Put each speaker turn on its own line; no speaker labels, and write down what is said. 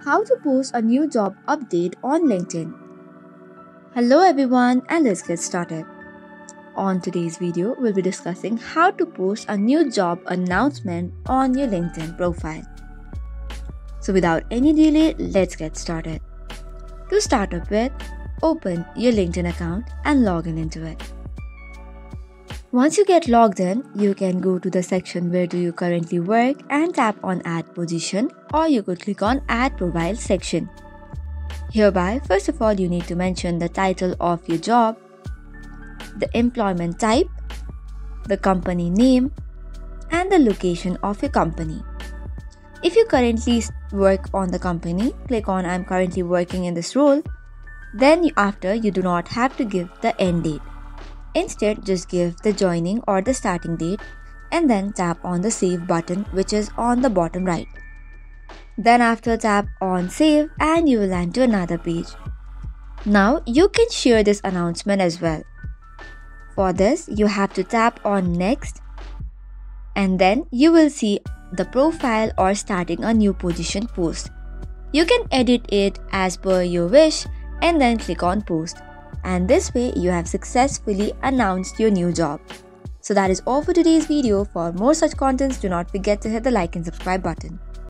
How to post a new job update on LinkedIn. Hello everyone, and let's get started. On today's video, we'll be discussing how to post a new job announcement on your LinkedIn profile. So without any delay, let's get started. To start up with, open your LinkedIn account and log into it. Once you get logged in, you can go to the section where do you currently work and tap on add position, or you could click on add profile section. Hereby, first of all, you need to mention the title of your job, the employment type, the company name, and the location of your company. If you currently work on the company, click on I'm currently working in this role. Then after, you do not have to give the end date. Instead, just give the joining or the starting date and then tap on the save button, which is on the bottom right. Then after, tap on save and you will land to another page. Now you can share this announcement as well. For this, you have to tap on next and then you will see the profile or starting a new position post. You can edit it as per your wish and then click on post. And this way you have successfully announced your new job. So that is all for today's video. For more such contents, do not forget to hit the like and subscribe button.